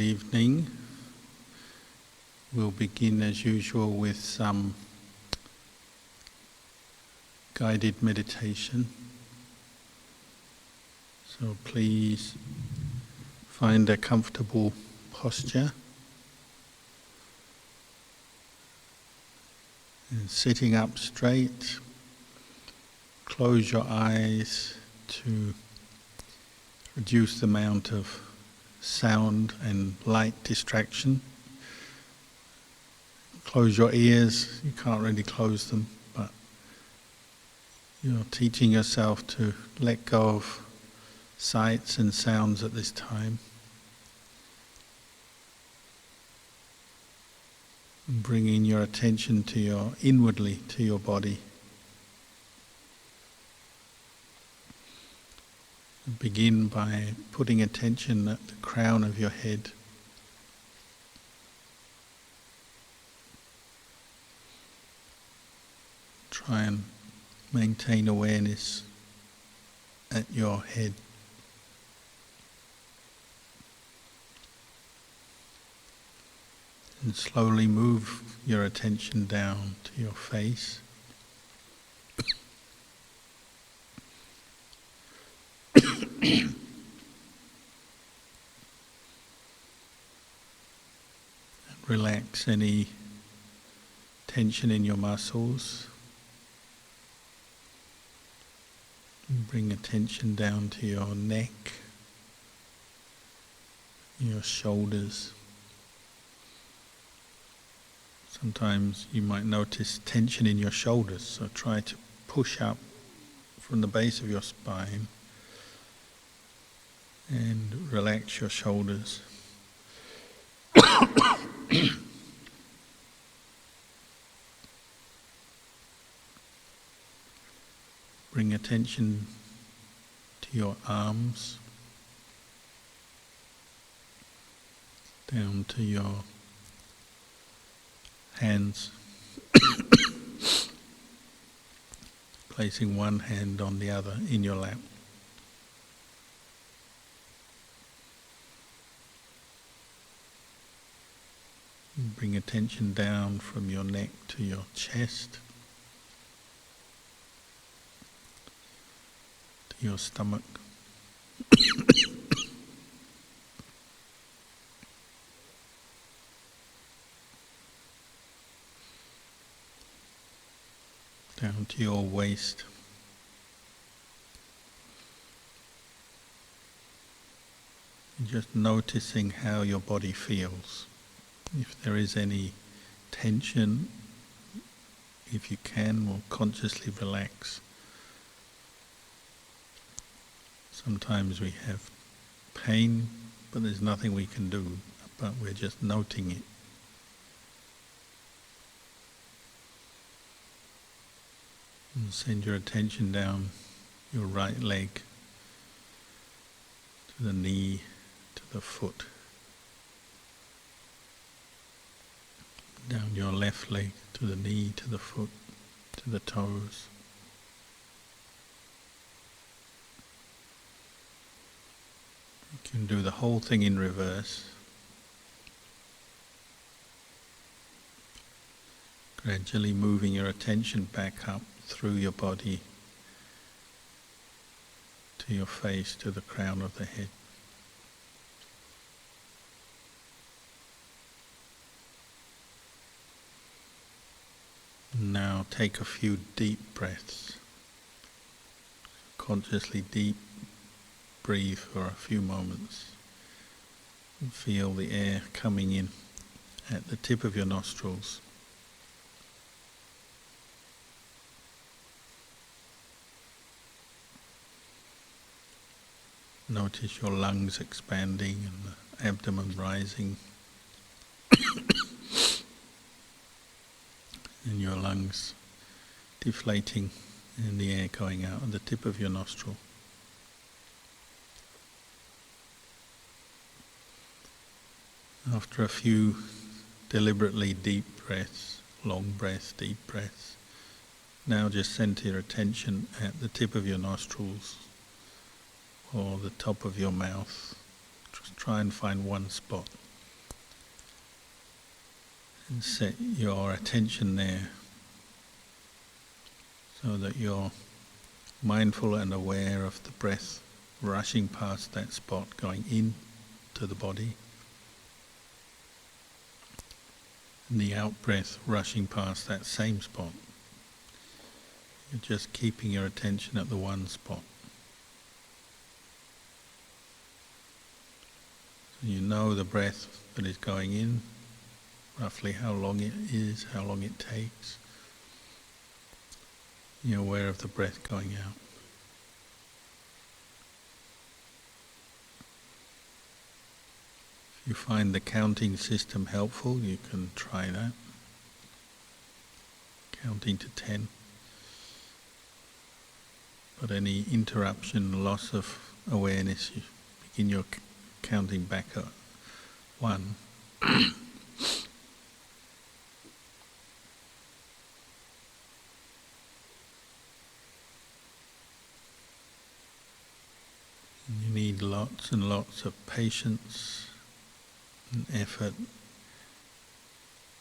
evening. We'll begin as usual with some guided meditation. So please find a comfortable posture. And sitting up straight, close your eyes to reduce the amount of sound and light distraction. Close your ears, you can't really close them, but you're teaching yourself to let go of sights and sounds at this time. And bringing your attention to inwardly to your body. And begin by putting attention at the crown of your head. Try and maintain awareness at your head. And slowly move your attention down to your face. Relax any tension in your muscles. And bring attention down to your neck, your shoulders. Sometimes you might notice tension in your shoulders, so try to push up from the base of your spine and relax your shoulders. Bring attention to your arms, down to your hands, placing one hand on the other in your lap. Bring attention down from your neck to your chest, to your stomach. Down to your waist. And just noticing how your body feels. If there is any tension, if you can, will consciously relax. Sometimes we have pain, but there's nothing we can do, but we're just noting it. And send your attention down your right leg, to the knee, to the foot. Down your left leg, to the knee, to the foot, to the toes. You can do the whole thing in reverse. Gradually moving your attention back up through your body to your face, to the crown of the head. Now take a few deep breaths. Consciously deep breathe for a few moments. And feel the air coming in at the tip of your nostrils. Notice your lungs expanding and the abdomen rising. And your lungs deflating and the air going out at the tip of your nostril. After a few deliberately deep breaths, long breaths, deep breaths, now just center your attention at the tip of your nostrils or the top of your mouth. Just try and find one spot. and set your attention there so that you're mindful and aware of the breath rushing past that spot, going in to the body, and the out-breath rushing past that same spot. You're just keeping your attention at the one spot. So you know the breath that is going in, roughly how long it is, how long it takes. You're aware of the breath going out. If you find the counting system helpful, you can try that. Counting to 10. But any interruption, loss of awareness, you begin your counting back at 1. You need lots and lots of patience and effort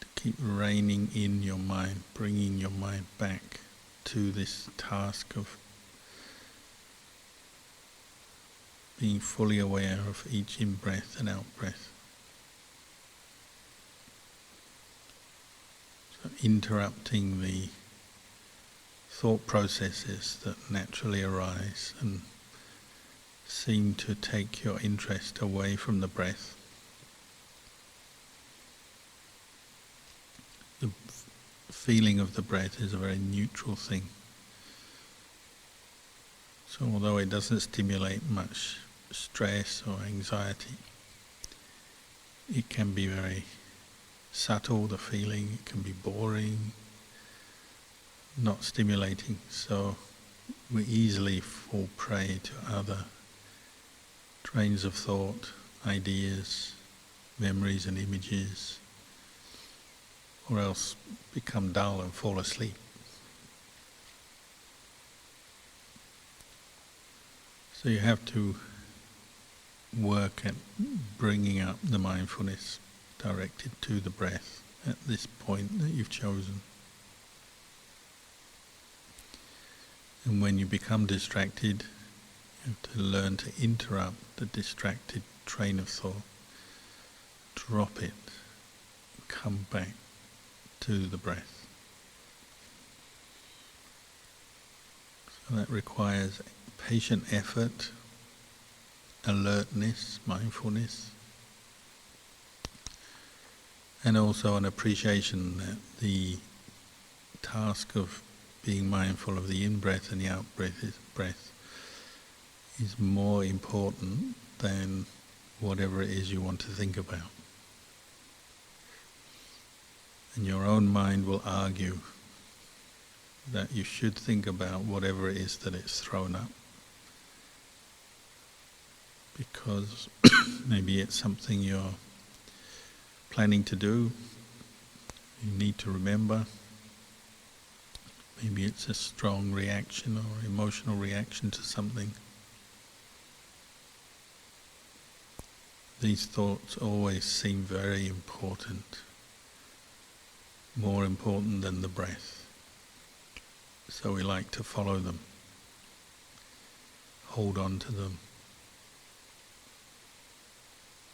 to keep reining in your mind, bringing your mind back to this task of being fully aware of each in-breath and out-breath. So interrupting the thought processes that naturally arise and seem to take your interest away from the breath. The feeling of the breath is a very neutral thing. So although it doesn't stimulate much stress or anxiety, it can be very subtle, the feeling. It can be boring, not stimulating. So we easily fall prey to other trains of thought, ideas, memories and images, or else become dull and fall asleep. So you have to work at bringing up the mindfulness directed to the breath at this point that you've chosen. And when you become distracted, you have to learn to interrupt the distracted train of thought, drop it, come back to the breath. So that requires patient effort, alertness, mindfulness, and also an appreciation that the task of being mindful of the in-breath and the out-breath is more important than whatever it is you want to think about. And your own mind will argue that you should think about whatever it is that it's thrown up, because maybe it's something you're planning to do, you need to remember. Maybe it's a strong reaction or emotional reaction to something. These thoughts always seem very important, more important than the breath. So we like to follow them, hold on to them.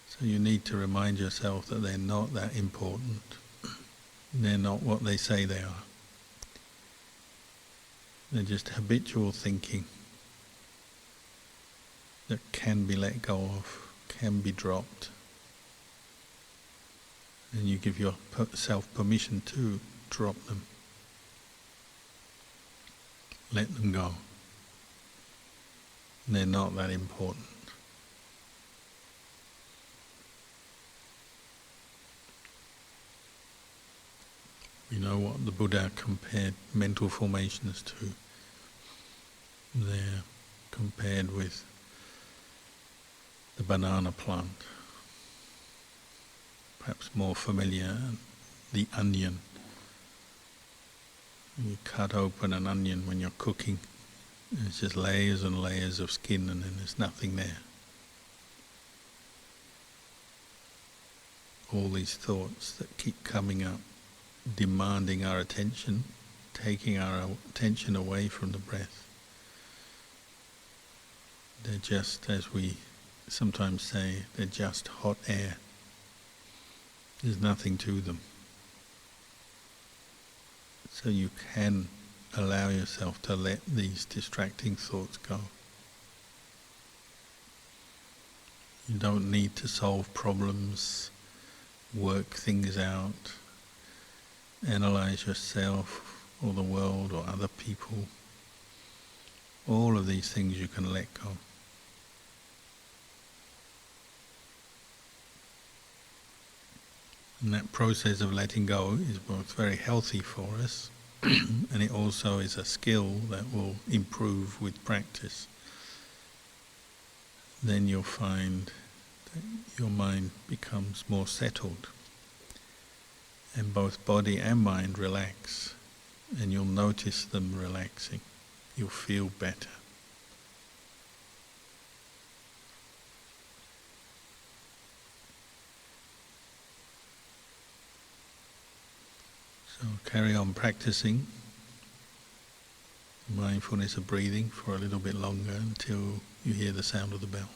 So you need to remind yourself that they're not that important. They're not what they say they are. They're just habitual thinking that can be let go of, can be dropped. And you give yourself permission to drop them. Let them go. They're not that important. You know what the Buddha compared mental formations to? They're compared with the banana plant. Perhaps more familiar, the onion. You cut open an onion when you're cooking. There's just layers and layers of skin, and then there's nothing there. all these thoughts that keep coming up, demanding our attention, taking our attention away from the breath. They're just, as we sometimes say, they're just hot air. There's nothing to them. So you can allow yourself to let these distracting thoughts go. You don't need to solve problems, work things out, analyze yourself or the world or other people. All of these things you can let go. And that process of letting go is both very healthy for us and it also is a skill that will improve with practice. Then you'll find that your mind becomes more settled and both body and mind relax, and you'll notice them relaxing. You'll feel better. So carry on practicing mindfulness of breathing for a little bit longer until you hear the sound of the bell.